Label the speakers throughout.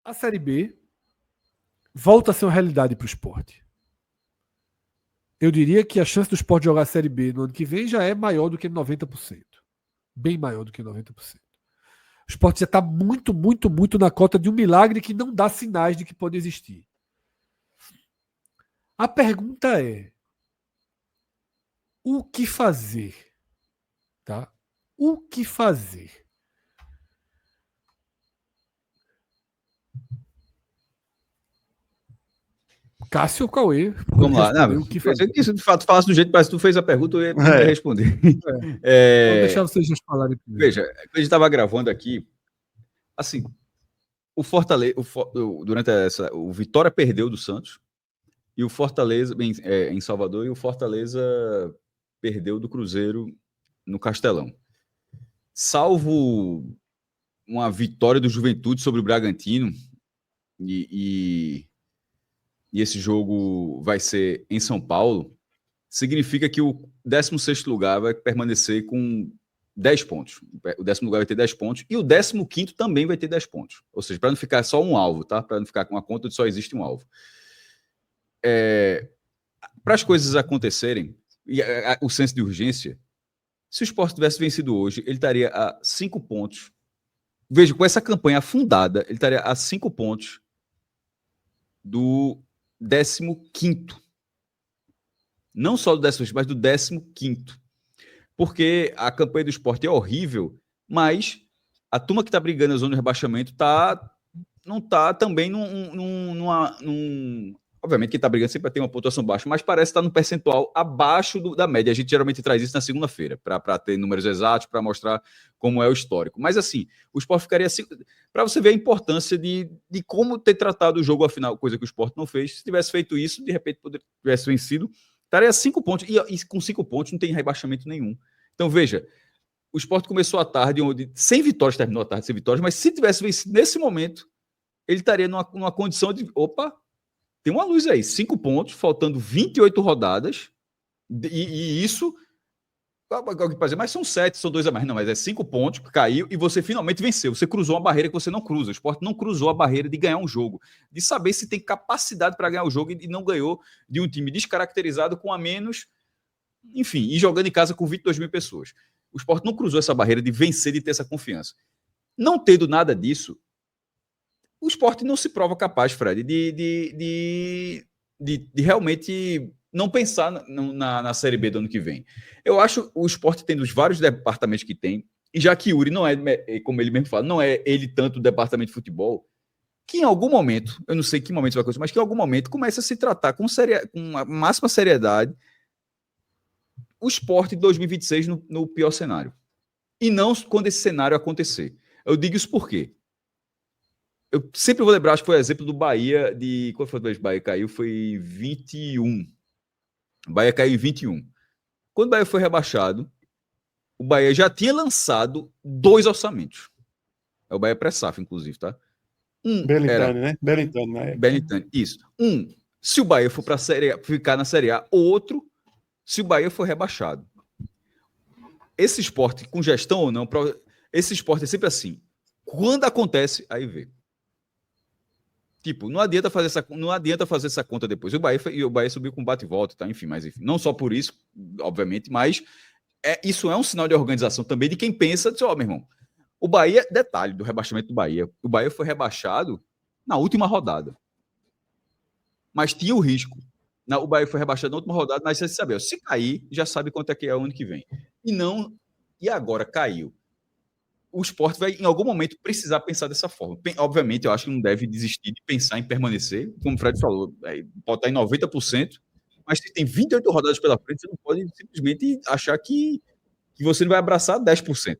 Speaker 1: a Série B volta a ser uma realidade para o Sport. Eu diria que a chance do Sport jogar a Série B no ano que vem já é maior do que 90%. Bem maior do que 90%. O Sport já está muito, muito, muito na cota de um milagre que não dá sinais de que pode existir. A pergunta é: o que fazer? Tá? O que fazer? Cássio Cauê.
Speaker 2: Vamos lá. Não,
Speaker 1: o que fazer.
Speaker 2: Isso de fato falasse do jeito que parece que tu fez a pergunta, eu ia responder.
Speaker 1: Vou deixar vocês falarem primeiro.
Speaker 2: Veja, quando a gente estava gravando aqui, assim, o Fortaleza, durante o Vitória perdeu do Santos e o Fortaleza em Salvador, e o Fortaleza perdeu do Cruzeiro no Castelão. Salvo uma vitória do Juventude sobre o Bragantino, e esse jogo vai ser em São Paulo, significa que o 16º lugar vai permanecer com 10 pontos. O 10º lugar vai ter 10 pontos e o 15º também vai ter 10 pontos. Ou seja, para não ficar só um alvo, tá? Para não ficar com uma conta de só existe um alvo. Para as coisas acontecerem, e o senso de urgência, se o Sport tivesse vencido hoje, ele estaria a 5 pontos. Veja, com essa campanha afundada, ele estaria a 5 pontos do 15º. Não só do 16º, mas do 15º. Porque a campanha do Sport é horrível, mas a turma que está brigando na zona de rebaixamento não está também obviamente, quem está brigando sempre vai ter uma pontuação baixa, mas parece estar num percentual abaixo da média. A gente geralmente traz isso na segunda-feira, para ter números exatos, para mostrar como é o histórico. Mas assim, o Sport ficaria assim, para você ver a importância de como ter tratado o jogo afinal, coisa que o Sport não fez. Se tivesse feito isso, de repente tivesse vencido, estaria a 5 pontos, e com 5 pontos não tem rebaixamento nenhum. Então veja, o Sport começou a tarde, onde 100 vitórias, terminou a tarde sem vitórias, mas se tivesse vencido nesse momento, ele estaria numa condição de, opa, tem uma luz aí, 5 pontos, faltando 28 rodadas, e isso, mas são 7, são 2 a mais. Não, mas é 5 pontos, caiu, e você finalmente venceu. Você cruzou uma barreira que você não cruza. O Sport não cruzou a barreira de ganhar um jogo, de saber se tem capacidade para ganhar o jogo, e não ganhou de um time descaracterizado com a menos, enfim, e jogando em casa com 22 mil pessoas. O Sport não cruzou essa barreira de vencer, de ter essa confiança. Não tendo nada disso, o Sport não se prova capaz, Fred, de realmente não pensar na Série B do ano que vem. Eu acho o Sport tendo os vários departamentos que tem, e já que Yuri não é, como ele mesmo fala, não é ele tanto o departamento de futebol, que em algum momento, eu não sei que momento vai acontecer, mas que em algum momento comece a se tratar com a máxima seriedade o Sport de 2026 no pior cenário. E não quando esse cenário acontecer. Eu digo isso por quê? Eu sempre vou lembrar, acho que foi o exemplo do Bahia, qual foi a vez que o Bahia caiu? Foi 21. O Bahia caiu em 21. Quando o Bahia foi rebaixado, o Bahia já tinha lançado 2 orçamentos. É o Bahia pré-SAF, inclusive, tá?
Speaker 3: Belintani, né? Belintani, né?
Speaker 2: Belintani, isso. Se o Bahia for para ficar na Série A, outro, se o Bahia for rebaixado. Esse esporte, com gestão ou não, esse esporte é sempre assim. Quando acontece, aí vê. Tipo, não adianta fazer essa conta depois. O Bahia subiu com bate e volta, tá? Enfim, não só por isso, obviamente, mas isso é um sinal de organização também de quem pensa, meu irmão, o Bahia, detalhe do rebaixamento do Bahia, o Bahia foi rebaixado na última rodada. Mas tinha o risco. O Bahia foi rebaixado na última rodada, mas você sabe, se cair, já sabe quanto é que é o ano que vem. E agora caiu. O Sport vai, em algum momento, precisar pensar dessa forma. Obviamente, eu acho que não deve desistir de pensar em permanecer. Como o Fred falou, pode estar em 90%, mas se tem 28 rodadas pela frente, você não pode simplesmente achar que você não vai abraçar 10%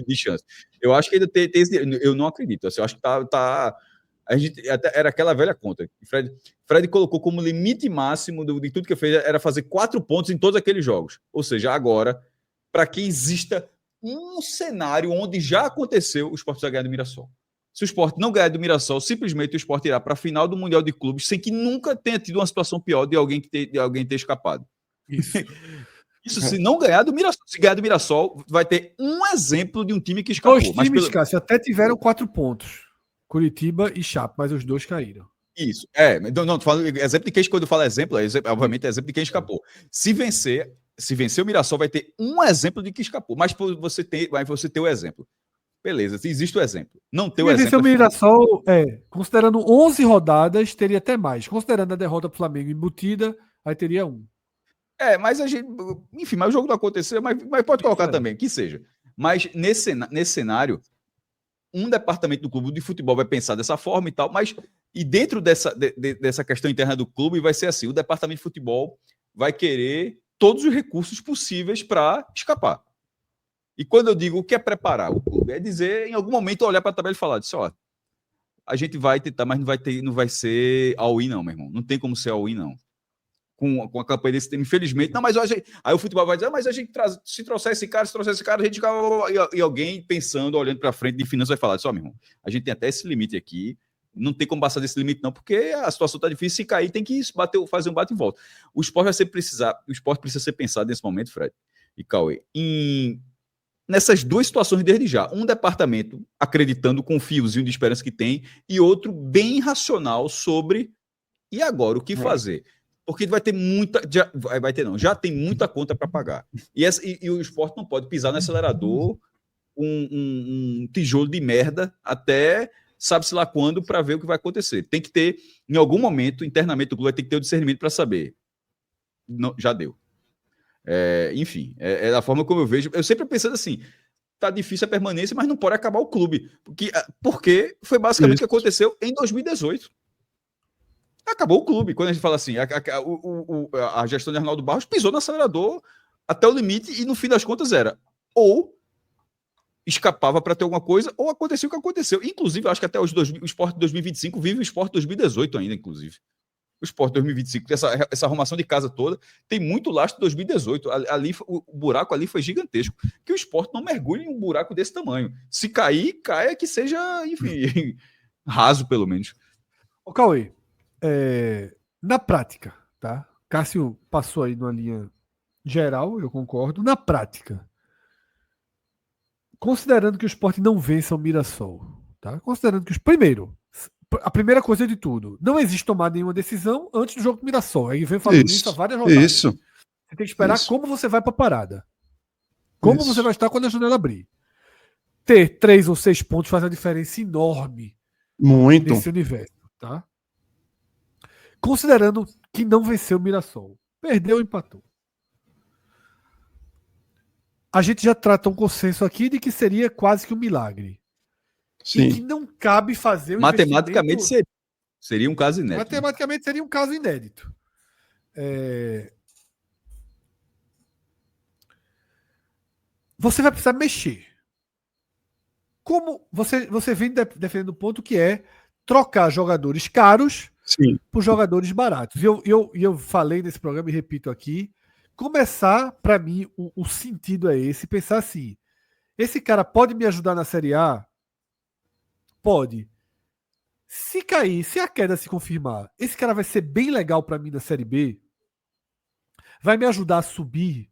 Speaker 2: de chance. Eu acho que ainda tem esse... Eu não acredito. Assim, eu acho que a gente, era aquela velha conta. Fred colocou como limite máximo de tudo que fez era fazer 4 pontos em todos aqueles jogos. Ou seja, agora, para que exista um cenário onde já aconteceu, o Sport vai ganhar do Mirassol. Se o Sport não ganhar do Mirassol, simplesmente o Sport irá para a final do Mundial de Clubes sem que nunca tenha tido uma situação pior de alguém ter escapado. Isso se não ganhar do Mirassol. Se ganhar do Mirassol, vai ter um exemplo de um time que escapou.
Speaker 1: Dois times, Cássio, até tiveram 4 pontos. Curitiba e Chape, mas os dois caíram.
Speaker 2: Isso. Não, tô falando exemplo de quem, quando eu falo exemplo, obviamente é exemplo de quem escapou. Se vencer o Mirassol, vai ter um exemplo de que escapou, mas você ter o exemplo. Beleza, existe o exemplo. Não ter o exemplo.
Speaker 1: Se vencer o Mirassol, considerando 11 rodadas, teria até mais. Considerando a derrota pro Flamengo embutida, aí teria um.
Speaker 2: Mas a gente. Enfim, mas o jogo não aconteceu, mas pode colocar também, que seja. Mas nesse cenário, um departamento do clube de futebol vai pensar dessa forma e tal, mas. E dentro dessa questão interna do clube vai ser assim: o departamento de futebol vai querer todos os recursos possíveis para escapar. E quando eu digo o que é preparar o clube, é dizer, em algum momento, olhar para a tabela e falar: a gente vai tentar, mas não vai ser all-in, não, meu irmão. Não tem como ser all-in, não. Com a campanha desse time, infelizmente. Não, mas aí o futebol vai dizer: mas a gente se trouxer esse cara, a gente. E alguém pensando, olhando para frente de finanças, vai falar: meu irmão, a gente tem até esse limite aqui. Não tem como passar desse limite, não, porque a situação está difícil. Se cair, tem que fazer um bate e volta. O esporte precisa ser pensado nesse momento, Fred e Cauê, nessas duas situações desde já. Um departamento acreditando com um fiozinho de esperança que tem, e outro bem racional sobre e agora o que fazer. Porque vai ter muita. Já tem muita conta para pagar. E o esporte não pode pisar no acelerador um tijolo de merda até. Sabe-se lá quando, para ver o que vai acontecer. Tem que ter, em algum momento, internamente o clube vai ter que ter o discernimento para saber. Não, já deu. Enfim, é da forma como eu vejo. Eu sempre pensando assim, tá difícil a permanência, mas não pode acabar o clube. Porque foi basicamente o que aconteceu em 2018. Acabou o clube. Quando a gente fala assim, a gestão de Arnaldo Barros pisou no acelerador até o limite e no fim das contas era ou escapava para ter alguma coisa, ou aconteceu o que aconteceu. Inclusive, eu acho que até o Sport 2025 vive o Sport 2018 ainda, inclusive. O Sport 2025, essa arrumação de casa toda, tem muito lastro de 2018. O buraco ali foi gigantesco. Que o Sport não mergulhe em um buraco desse tamanho. Se cair, caia que seja, enfim, raso, pelo menos.
Speaker 1: Ô, Cauê, na prática, tá? Cássio passou aí numa linha geral, eu concordo. Na prática, considerando que o Sport não vença o Mirassol, tá? Considerando que primeiro, a primeira coisa de tudo, não existe tomar nenhuma decisão antes do jogo do Mirassol. Aí vem falando isso há várias rodadas.
Speaker 3: Isso.
Speaker 1: Você tem que esperar como você vai para a parada. Como você vai estar quando a janela abrir. Ter 3 ou 6 pontos faz uma diferença enorme nesse universo, tá? Considerando que não venceu o Mirassol, perdeu ou empatou. A gente já trata um consenso aqui de que seria quase que um milagre. Sim. E que não cabe fazer
Speaker 2: matematicamente seria um caso inédito.
Speaker 1: Matematicamente seria um caso inédito. Você vai precisar mexer. Como você vem defendendo o ponto que é trocar jogadores caros por jogadores baratos. E eu falei nesse programa e repito aqui, começar, para mim, o sentido é esse, pensar assim, esse cara pode me ajudar na Série A? Pode. Se cair, se a queda se confirmar, esse cara vai ser bem legal para mim na Série B? Vai me ajudar a subir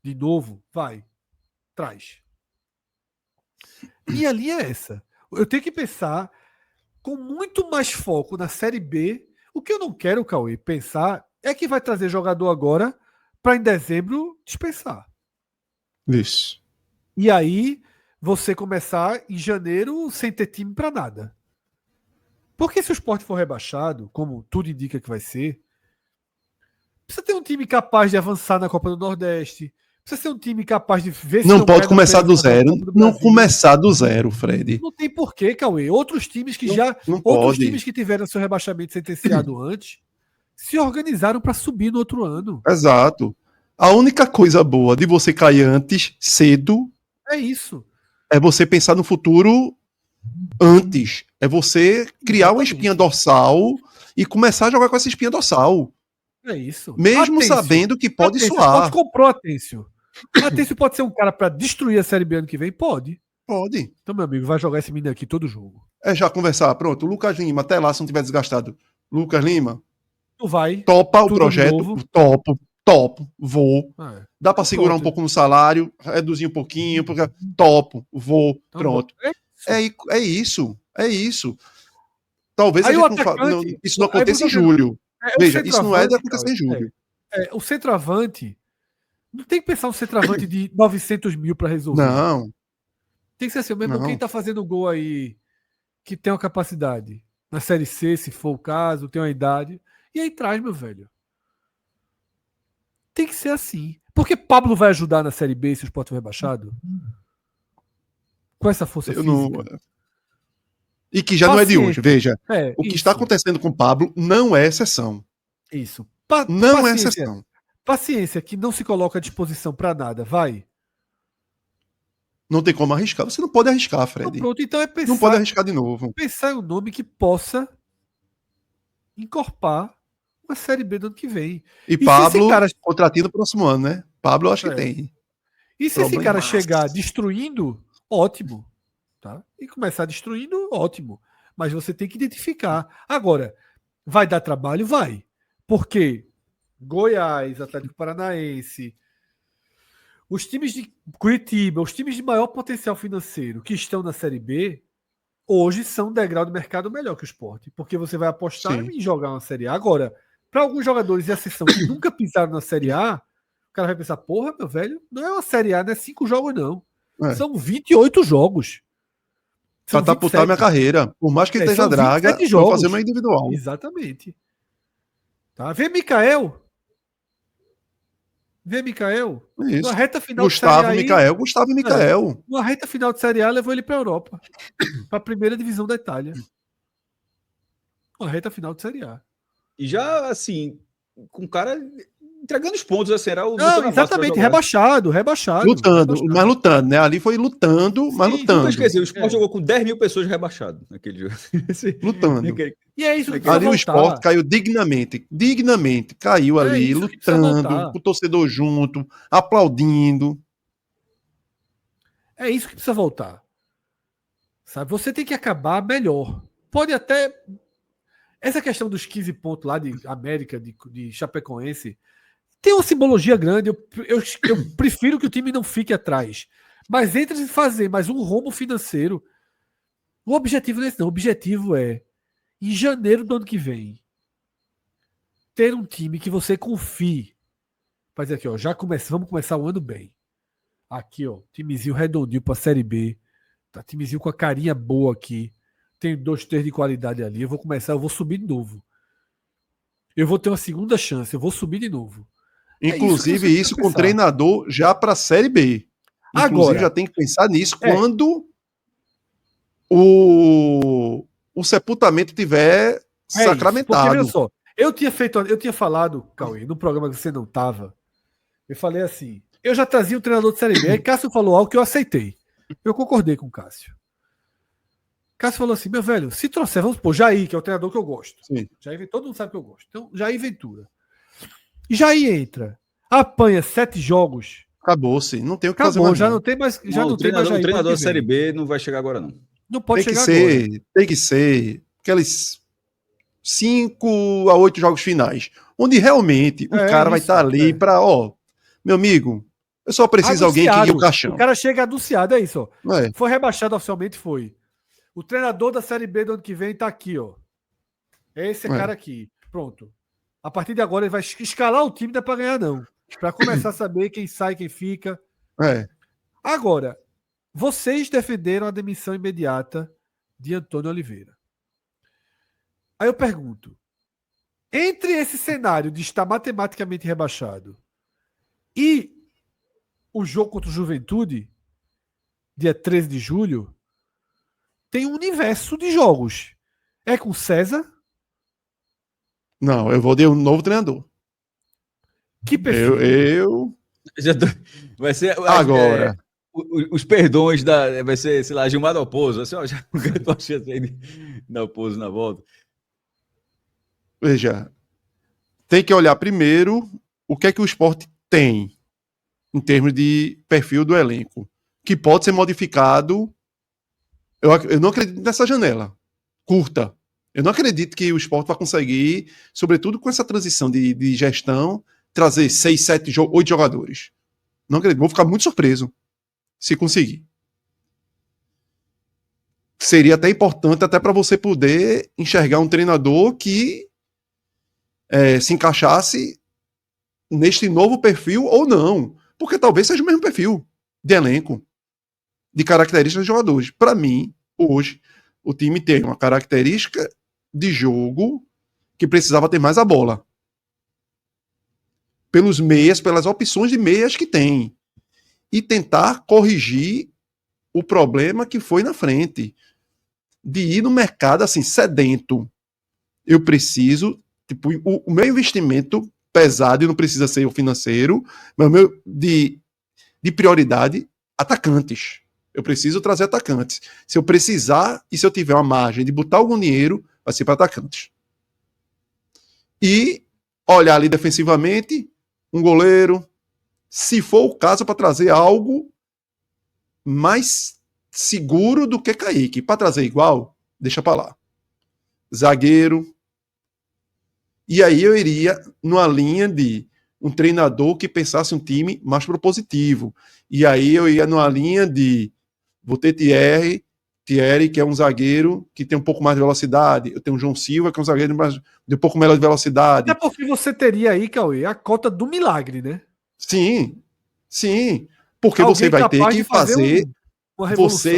Speaker 1: de novo? Vai. Traz. Minha linha é essa. Eu tenho que pensar com muito mais foco na Série B. O que eu não quero, Cauê, pensar é que vai trazer jogador agora para em dezembro dispensar.
Speaker 3: Isso.
Speaker 1: E aí você começar em janeiro sem ter time para nada. Porque se o Sport for rebaixado, como tudo indica que vai ser, precisa ter um time capaz de avançar na Copa do Nordeste. Precisa ser um time capaz de ver se
Speaker 3: não pode começar do zero. Não começar do zero, Fred.
Speaker 1: Não tem porquê, Cauê. Outros times que times que tiveram seu rebaixamento sentenciado antes se organizaram para subir no outro ano.
Speaker 3: Exato. A única coisa boa de você cair antes, cedo,
Speaker 1: é isso.
Speaker 3: É você pensar no futuro antes. É você criar uma espinha dorsal e começar a jogar com essa espinha dorsal.
Speaker 1: É isso.
Speaker 3: Mesmo sabendo que pode suar.
Speaker 1: Pode comprou Atencio. Atencio pode ser um cara para destruir a Série B ano que vem? Pode.
Speaker 3: Pode.
Speaker 1: Então, meu amigo, vai jogar esse menino aqui todo jogo.
Speaker 3: Já conversar. Pronto, Lucas Lima, até lá, se não tiver desgastado. Lucas Lima.
Speaker 1: Tu vai.
Speaker 3: Topa o projeto. Topo. Vou. Dá para segurar um pouco no salário, reduzir um pouquinho, porque topo, vou, então, pronto. É isso. Talvez
Speaker 1: Aí
Speaker 3: a
Speaker 1: o
Speaker 3: gente
Speaker 1: atacante.
Speaker 3: isso não
Speaker 1: Aí
Speaker 3: aconteça em
Speaker 1: você-
Speaker 3: julho.
Speaker 1: o
Speaker 3: Veja, isso não é de
Speaker 1: centroavante,
Speaker 3: acontecer em
Speaker 1: Cauê,
Speaker 3: julho.
Speaker 1: o centroavante. Não tem que pensar um centroavante de 900 mil para resolver.
Speaker 3: Não,
Speaker 1: Tem que ser assim, mesmo quem
Speaker 3: não.
Speaker 1: tá fazendo gol aí, que tem uma capacidade. Na Série C, se for o caso, tem uma idade. E aí traz, meu velho. Tem que ser assim. Porque Pablo vai ajudar na Série B se o Sport for rebaixado? Com essa força
Speaker 3: Eu não.
Speaker 1: física?
Speaker 3: E que já não é de hoje.
Speaker 1: Paciência.
Speaker 3: Veja, o que está
Speaker 1: Isso.
Speaker 3: acontecendo com o Pablo não é exceção.
Speaker 1: Isso.
Speaker 3: Não é
Speaker 1: Paciência.
Speaker 3: exceção.
Speaker 1: Paciência que não se coloca à disposição para nada, vai.
Speaker 3: Não tem como arriscar. Você não pode arriscar,
Speaker 1: Então,
Speaker 3: Fred.
Speaker 1: pronto, então é
Speaker 3: Não pode
Speaker 1: pensar,
Speaker 3: arriscar de novo.
Speaker 1: pensar em um nome que possa encorpar uma Série B do ano que vem.
Speaker 3: E
Speaker 1: E se esse
Speaker 3: Pablo,
Speaker 1: cara,
Speaker 3: contratinho no próximo ano, né? Pablo, eu acho que
Speaker 1: é,
Speaker 3: tem.
Speaker 1: e se esse cara
Speaker 3: Problemaço.
Speaker 1: chegar destruindo, ótimo. Tá? E começar destruindo, ótimo. Mas você tem que identificar. Agora, vai dar trabalho? Vai. Porque Goiás, Atlético Paranaense, os times de Curitiba, os times de maior potencial financeiro que estão na Série B, hoje são um degrau de mercado melhor que o Sport. Porque você vai apostar
Speaker 3: Sim.
Speaker 1: em jogar uma Série A. Agora, para alguns jogadores de ascensão que nunca pisaram na Série A, o cara vai pensar, porra, meu velho, não é uma Série A, não é 5 jogos, não.
Speaker 3: É.
Speaker 1: São 28 jogos. São
Speaker 3: Catapultar
Speaker 1: 27.
Speaker 3: minha carreira. Por mais que esteja
Speaker 1: são
Speaker 3: draga,
Speaker 1: 27
Speaker 3: vou
Speaker 1: jogos.
Speaker 3: fazer uma individual.
Speaker 1: Exatamente. Tá? Vê Mikael.
Speaker 3: Isso.
Speaker 1: Na reta final
Speaker 3: Gustavo,
Speaker 1: de Série A.
Speaker 3: Mikael, Gustavo e Mikael.
Speaker 1: Na reta final de Série A, levou ele para a Europa. Para a primeira divisão da Itália. Uma reta final de Série A.
Speaker 2: E já, assim, com o cara entregando os pontos, assim, era o.
Speaker 1: Não, exatamente, rebaixado.
Speaker 3: Lutando, mas lutando, né? Ali foi lutando, mas
Speaker 2: Sim,
Speaker 3: lutando.
Speaker 2: nunca esqueci, o Sport jogou com 10 mil pessoas rebaixado naquele jogo.
Speaker 3: Lutando.
Speaker 1: E é isso que precisa
Speaker 3: Ali o
Speaker 1: voltar.
Speaker 3: Sport caiu dignamente. Caiu ali,
Speaker 1: isso que precisa
Speaker 3: lutando,
Speaker 1: voltar.
Speaker 3: com o torcedor junto, aplaudindo.
Speaker 1: É isso que precisa voltar. Sabe? Você tem que acabar melhor. Pode até. Essa questão dos 15 pontos lá de América, de Chapecoense, tem uma simbologia grande. Eu prefiro que o time não fique atrás. Mas entre em fazer mais um rombo financeiro. O objetivo não é esse, não. O objetivo é, em janeiro do ano que vem, ter um time que você confie. Faz aqui, ó. Vamos começar o ano bem. Aqui, ó. Timezinho redondinho pra Série B. Tá, timezinho com a carinha boa aqui. Tem 2, 3 de qualidade ali. Eu vou subir de novo. Eu vou ter uma segunda chance. Eu vou subir de novo.
Speaker 3: Inclusive, isso com
Speaker 1: pensar.
Speaker 3: treinador já para a Série B. Inclusive,
Speaker 1: Agora,
Speaker 3: já tem que pensar nisso quando o sepultamento tiver sacramentado.
Speaker 1: Porque, veja só, eu tinha falado, Cauê, no programa que você não estava, eu falei assim, eu já trazia um treinador de Série B, aí Cássio falou algo que eu aceitei. Eu concordei com o Cássio. Cássio falou assim, meu velho, se trouxer, vamos supor, Jair, que é o treinador que eu gosto.
Speaker 3: Sim.
Speaker 1: Jair, todo mundo sabe que eu gosto. Então, Jair Ventura. Jair entra, apanha 7 jogos.
Speaker 3: Acabou-se, não tem o que
Speaker 1: Acabou,
Speaker 3: fazer mais.
Speaker 1: já não tem mais. Já não tem mais Jair.
Speaker 2: O treinador da Série B não vai chegar agora, não.
Speaker 1: Não pode chegar
Speaker 3: agora. Tem que ser aqueles 5 a 8 jogos finais, onde realmente o cara vai estar ali para, meu amigo, eu só preciso de alguém que guie o caixão.
Speaker 1: O cara chega anunciado, é isso, ó.
Speaker 3: É.
Speaker 1: Foi rebaixado oficialmente, foi. O treinador da Série B do ano que vem tá aqui, ó. É esse cara aqui. Pronto. A partir de agora ele vai escalar o time, não é pra ganhar, não. Pra começar a saber quem sai, quem fica. Agora, vocês defenderam a demissão imediata de Antônio Oliveira. Aí eu pergunto, entre esse cenário de estar matematicamente rebaixado e o jogo contra o Juventude, dia 13 de julho, tem um universo de jogos. É com César?
Speaker 3: Não, eu vou de um novo treinador.
Speaker 1: Que perfil?
Speaker 2: Vai ser
Speaker 3: agora.
Speaker 2: Os perdões vai ser, sei lá, Gilmar Dalpozo. Assim, ó, já tô achando aí Dalpozo na volta.
Speaker 3: Veja, tem que olhar primeiro o que é que o Sport tem em termos de perfil do elenco, que pode ser modificado. Eu não acredito nessa janela curta. Eu não acredito que o Sport vai conseguir, sobretudo com essa transição de gestão, trazer 6, 7, 8 jogadores. Não acredito. Vou ficar muito surpreso se conseguir. seria até importante até para você poder enxergar um treinador que se encaixasse neste novo perfil ou não. Porque talvez seja o mesmo perfil de elenco, de características de jogadores. Para mim, hoje, o time tem uma característica de jogo que precisava ter mais a bola. Pelos meias, pelas opções de meias que tem. E tentar corrigir o problema que foi na frente. De ir no mercado assim, sedento. Eu preciso, tipo, o meu investimento pesado, e não precisa ser o financeiro, mas o meu de prioridade, atacantes. Eu preciso trazer atacantes. Se eu precisar e se eu tiver uma margem de botar algum dinheiro, vai ser para atacantes. E olhar ali defensivamente, um goleiro, se for o caso, para trazer algo mais seguro do que Kaique. Para trazer igual, deixa para lá. Zagueiro. E aí eu iria numa linha de um treinador que pensasse um time mais propositivo. E aí eu ia numa linha de vou ter Thierry, que é um zagueiro que tem um pouco mais de velocidade. Eu tenho o João Silva, que é um zagueiro de um pouco melhor de velocidade.
Speaker 1: É porque você teria aí, Cauê, a cota do milagre, né?
Speaker 3: Sim, sim. Porque
Speaker 1: Alguém
Speaker 3: você vai ter
Speaker 1: capaz
Speaker 3: que
Speaker 1: de fazer uma revolução.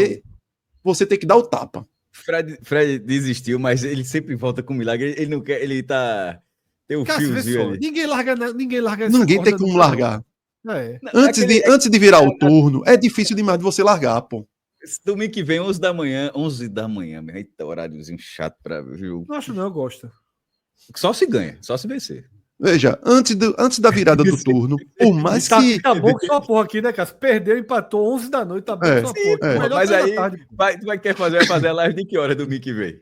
Speaker 3: Você tem que dar o tapa.
Speaker 2: Fred desistiu, mas ele sempre volta com milagre. Ele não quer, ele tá. Tem um
Speaker 1: Cara, você vê
Speaker 2: fiozinho
Speaker 1: só,
Speaker 2: ali.
Speaker 1: ninguém larga essa
Speaker 3: Ninguém
Speaker 1: corda
Speaker 3: tem como
Speaker 1: nunca,
Speaker 3: largar.
Speaker 1: não. É.
Speaker 2: Não,
Speaker 3: Antes de virar o turno, é difícil demais de você largar, pô.
Speaker 2: Esse domingo que vem, 11 da manhã. 11 da manhã, meu. Eita, horáriozinho chato pra ver o jogo.
Speaker 1: Não acho não, eu gosto.
Speaker 2: Só se ganha, só se vencer.
Speaker 3: Veja, antes da virada do turno, por mais que.
Speaker 1: Tá bom que sua porra aqui, né, Cássio? Perdeu, empatou 11 da noite, tá bom que sua porra.
Speaker 3: é.
Speaker 1: Melhor
Speaker 2: Mas
Speaker 1: 3
Speaker 2: aí,
Speaker 1: da tarde, pô.
Speaker 2: vai fazer a live de que hora domingo que vem?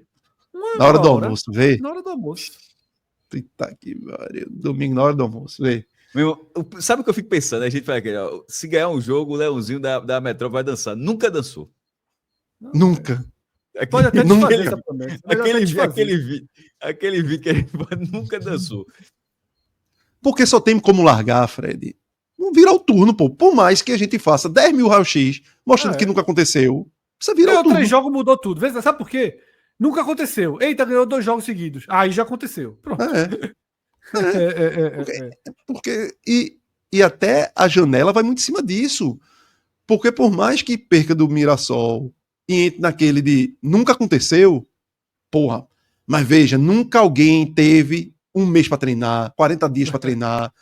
Speaker 3: Na hora do almoço, vê.
Speaker 1: Na hora do almoço.
Speaker 3: Eita que pariu. Domingo na hora do almoço, vê.
Speaker 2: Meu, sabe o que eu fico pensando? A gente fala aqui, ó, se ganhar um jogo, o Leãozinho da Metrópole vai dançar. Nunca dançou.
Speaker 3: Nunca.
Speaker 1: Pode até
Speaker 3: Nunca.
Speaker 1: desfazer essa promessa.
Speaker 2: Aquele vídeo que ele nunca dançou.
Speaker 3: Porque só tem como largar, Fred. Não virar o turno, pô. Por mais que a gente faça 10 mil raio-x mostrando que nunca aconteceu, precisa virar o turno.
Speaker 1: 3 jogos mudou tudo. Sabe por quê? Nunca aconteceu. Eita, ganhou 2 jogos seguidos. Aí já aconteceu. Pronto.
Speaker 3: Porque e até a janela vai muito em cima disso. Porque por mais que perca do Mirassol e entre naquele de nunca aconteceu, porra. Mas veja, nunca alguém teve um mês para treinar, 40 dias para treinar,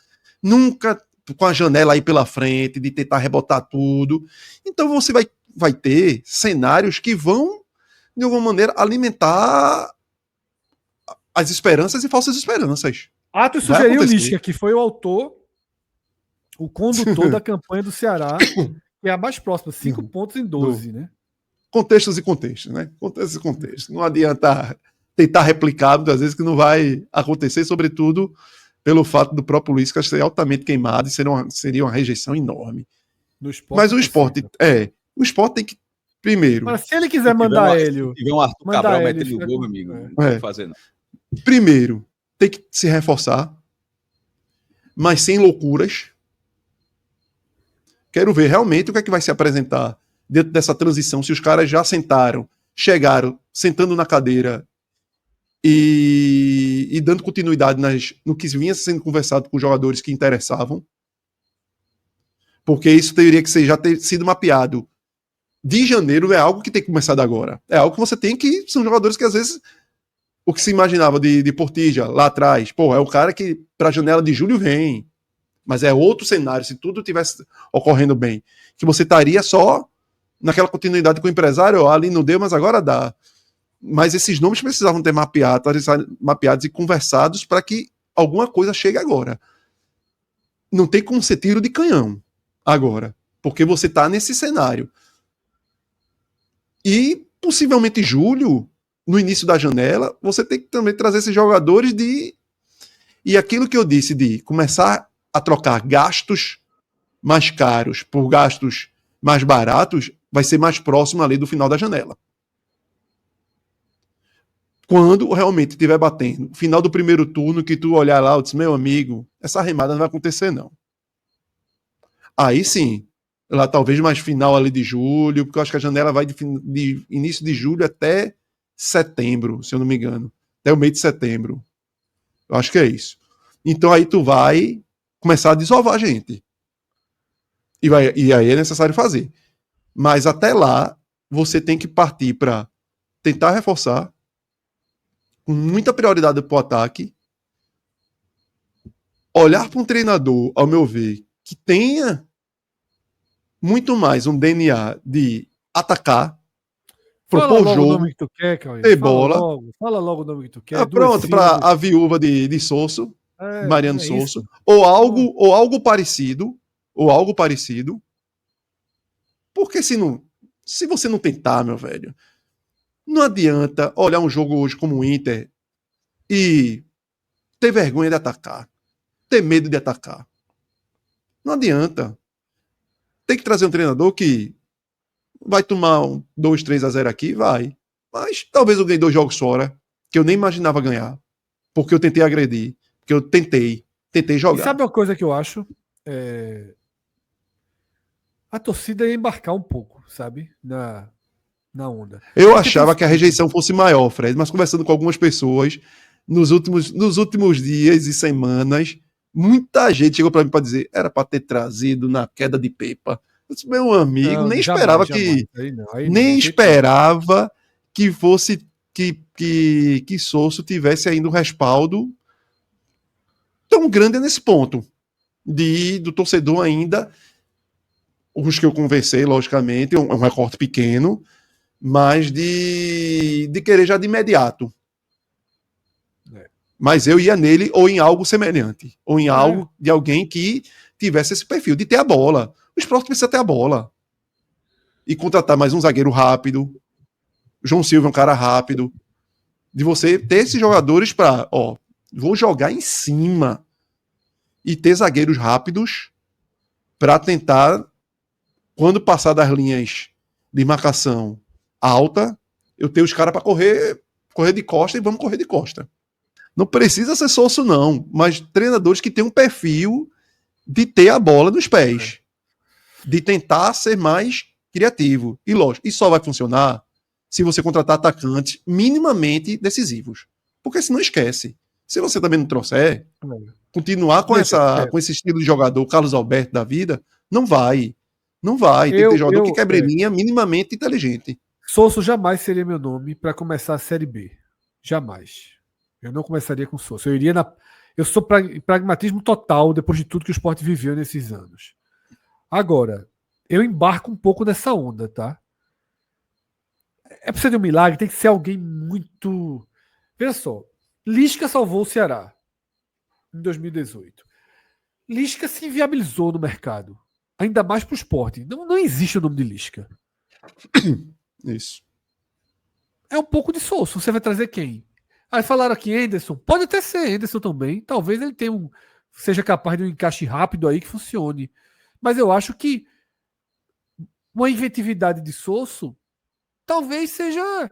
Speaker 3: nunca com a janela aí pela frente, de tentar rebotar tudo. Então você vai ter cenários que vão, de alguma maneira, alimentar as esperanças e falsas esperanças.
Speaker 1: Atos sugeriu o Lisca, que foi o autor, o condutor da campanha do Ceará, que é a mais próxima, 5 pontos em 12, né?
Speaker 3: Contextos e contextos, né? Contextos e contextos. Não adianta tentar replicar muitas vezes que não vai acontecer, sobretudo pelo fato do próprio Lisca ser altamente queimado e seria uma rejeição enorme. Mas o esporte tem que primeiro.
Speaker 1: Mas se ele quiser mandar Hélio.
Speaker 2: Se tiver um Arthur Cabral metendo o gol, meu amigo, não tem o que fazer, não.
Speaker 3: Primeiro, tem que se reforçar, mas sem loucuras. Quero ver realmente o que é que vai se apresentar dentro dessa transição, se os caras já chegaram sentando na cadeira e dando continuidade no que vinha sendo conversado com os jogadores que interessavam. Porque isso teria que já ter sido mapeado de janeiro, é algo que tem que começar agora. É algo que você tem que... São jogadores que às vezes... O que se imaginava de Portilla lá atrás, pô, é o cara que para a janela de julho vem. Mas é outro cenário, se tudo tivesse ocorrendo bem. Que você estaria só naquela continuidade com o empresário, ali não deu, mas agora dá. Mas esses nomes precisavam ter mapeados e conversados para que alguma coisa chegue agora. Não tem como ser tiro de canhão agora, porque você está nesse cenário. E possivelmente julho, no início da janela, você tem que também trazer esses jogadores e aquilo que eu disse de começar a trocar gastos mais caros por gastos mais baratos, vai ser mais próximo ali do final da janela. Quando realmente estiver batendo, final do primeiro turno, que tu olhar lá e diz, meu amigo, essa remada não vai acontecer não. Aí sim, lá talvez mais final ali de julho, porque eu acho que a janela vai de início de julho até setembro, se eu não me engano. Até o mês de setembro. Eu acho que é isso. Então aí tu vai começar a desovar a gente. E aí é necessário fazer. Mas até lá, você tem que partir para tentar reforçar, com muita prioridade para o ataque, olhar para um treinador, ao meu ver, que tenha muito mais um DNA de atacar,
Speaker 1: Fala
Speaker 3: propor
Speaker 1: logo o nome
Speaker 3: jogo,
Speaker 1: que tu quer, Cauê.
Speaker 3: ter bola.
Speaker 1: Fala logo o nome que tu quer.
Speaker 3: Pronto, para a viúva de Sosso, Mariano
Speaker 1: É
Speaker 3: Sosso,
Speaker 1: isso.
Speaker 3: ou algo parecido, porque se você não tentar, meu velho, não adianta olhar um jogo hoje como o Inter e ter vergonha de atacar, ter medo de atacar. Não adianta. Tem que trazer um treinador que vai tomar 2-3-0 aqui, vai. Mas talvez eu ganhe 2 jogos fora, que eu nem imaginava ganhar, porque eu tentei agredir, porque eu tentei
Speaker 1: E
Speaker 3: jogar.
Speaker 1: sabe uma coisa que eu acho? A torcida ia embarcar um pouco, sabe? Na onda.
Speaker 3: Eu achava que a rejeição fosse maior, Fred, mas conversando com algumas pessoas nos últimos dias e semanas, muita gente chegou para mim para dizer era para ter trazido na queda de Pepa. Eu disse, meu amigo,
Speaker 1: Não,
Speaker 3: nem
Speaker 1: jamais,
Speaker 3: esperava
Speaker 1: jamais.
Speaker 3: que
Speaker 1: Aí
Speaker 3: nem
Speaker 1: não,
Speaker 3: esperava que fosse que Sosso tivesse ainda um respaldo tão grande nesse ponto do torcedor ainda, os que eu conversei, logicamente, um recorte pequeno, mas de querer já de imediato. Mas eu ia nele ou em algo semelhante, ou em algo de alguém que tivesse esse perfil de ter a bola. O Sport precisa ter a bola. E contratar mais um zagueiro rápido. João Silva é um cara rápido. De você ter esses jogadores para, vou jogar em cima. E ter zagueiros rápidos para tentar, quando passar das linhas de marcação alta, eu ter os caras para correr de costa e vamos correr de costa. Não precisa ser Sosso, não, mas treinadores que têm um perfil de ter a bola nos pés, de tentar ser mais criativo. E lógico, isso só vai funcionar se você contratar atacantes minimamente decisivos. Porque senão esquece. Se você também não trouxer, continuar com esse estilo de jogador, Carlos Alberto da vida, não vai. Não vai. Tem que ter jogador que quebre linha minimamente inteligente.
Speaker 1: Sosso jamais seria meu nome para começar a Série B. Jamais. Eu não começaria com Sosso. Eu sou pragmatismo total depois de tudo que o Sport viveu nesses anos. Agora, eu embarco um pouco nessa onda, tá? É preciso de um milagre, tem que ser alguém muito... Veja só, Lisca salvou o Ceará em 2018. Lisca se inviabilizou no mercado. Ainda mais para o Sport. Não existe o nome de Lisca.
Speaker 3: Isso.
Speaker 1: É um pouco de Sosso. Você vai trazer quem? Aí falaram aqui Anderson. Pode até ser Anderson também. Talvez ele seja capaz de um encaixe rápido aí que funcione. Mas eu acho que uma inventividade de Sosso talvez seja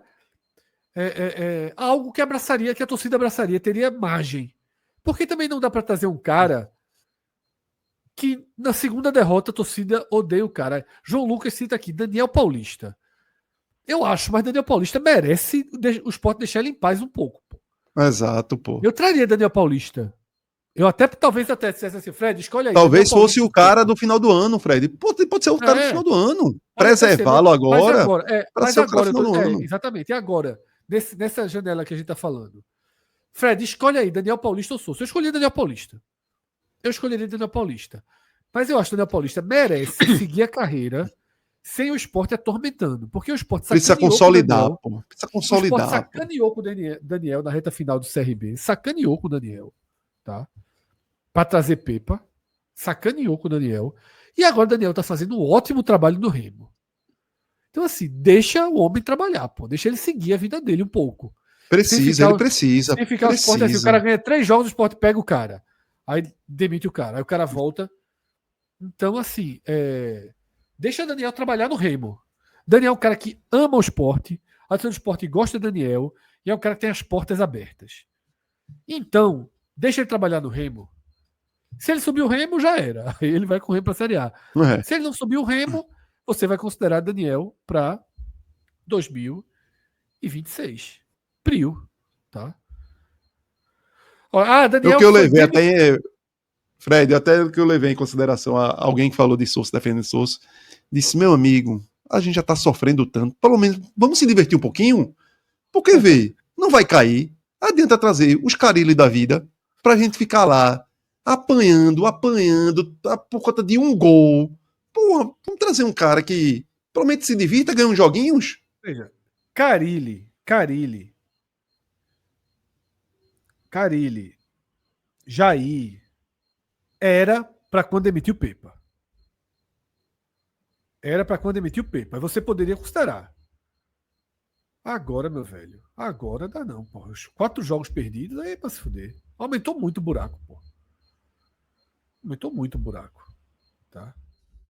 Speaker 1: algo que a torcida abraçaria, teria margem. Porque também não dá para trazer um cara que na segunda derrota a torcida odeia o cara. João Lucas cita aqui, Daniel Paulista. Eu acho, mas Daniel Paulista merece o Sport deixar ele em paz um pouco. Pô.
Speaker 3: Exato, pô.
Speaker 1: Eu traria Daniel Paulista. Eu talvez dissesse assim, Fred, escolhe aí.
Speaker 3: Talvez fosse o cara do final do ano, Fred. Pode ser o cara do final do ano. Preservá-lo agora.
Speaker 1: Mas agora,
Speaker 3: do ano.
Speaker 1: Exatamente. E agora, nessa janela que a gente tá falando. Fred, escolhe aí, Daniel Paulista ou Souza. Eu escolhi Daniel Paulista. Eu escolheria Daniel Paulista. Mas eu acho que Daniel Paulista merece seguir a carreira sem o Sport atormentando. Porque o Sport
Speaker 3: precisa consolidar, pô. Precisa consolidar.
Speaker 1: O Sport sacaneou com o Daniel na reta final do CRB. Sacaneou com o Daniel. Tá? Para trazer Pepa. Sacaneou com o Daniel. E agora o Daniel tá fazendo um ótimo trabalho no Remo. Então, assim, deixa o homem trabalhar, pô. Deixa ele seguir a vida dele um pouco.
Speaker 3: Ele precisa.
Speaker 1: Sem ficar o Sport assim, o cara ganha 3 jogos, o Sport pega o cara. Aí demite o cara. Aí o cara volta. Então, assim, deixa o Daniel trabalhar no Remo. Daniel é um cara que ama o Sport. A torcida do Sport gosta do Daniel. E é um cara que tem as portas abertas. Então, deixa ele trabalhar no Remo. Se ele subir o Remo, já era. Aí ele vai com o Remo para a Série A.
Speaker 3: Não é?
Speaker 1: Se ele não subir o Remo, você vai considerar Daniel para 2026. Prio, tá?
Speaker 3: O
Speaker 1: Daniel
Speaker 3: que eu
Speaker 1: foi
Speaker 3: levei
Speaker 1: bem...
Speaker 3: até, Fred, até o que eu levei em consideração a alguém que falou de Souza, defendendo Souza, disse, meu amigo, a gente já tá sofrendo tanto, pelo menos vamos se divertir um pouquinho, porque vê, não vai cair, adianta trazer os Carille da vida pra gente ficar lá, apanhando, por conta de um gol. Porra, vamos trazer um cara que pelo menos se divirta, ganha uns joguinhos.
Speaker 1: Veja, Carille, Jair, era para quando demitiu o Pepa. Era para quando demitiu o Pepa. Aí você poderia considerar. Agora, meu velho, agora dá não, porra. Os 4 jogos perdidos aí é pra se fuder. Aumentou muito o buraco, porra. Aumentou muito o buraco, tá?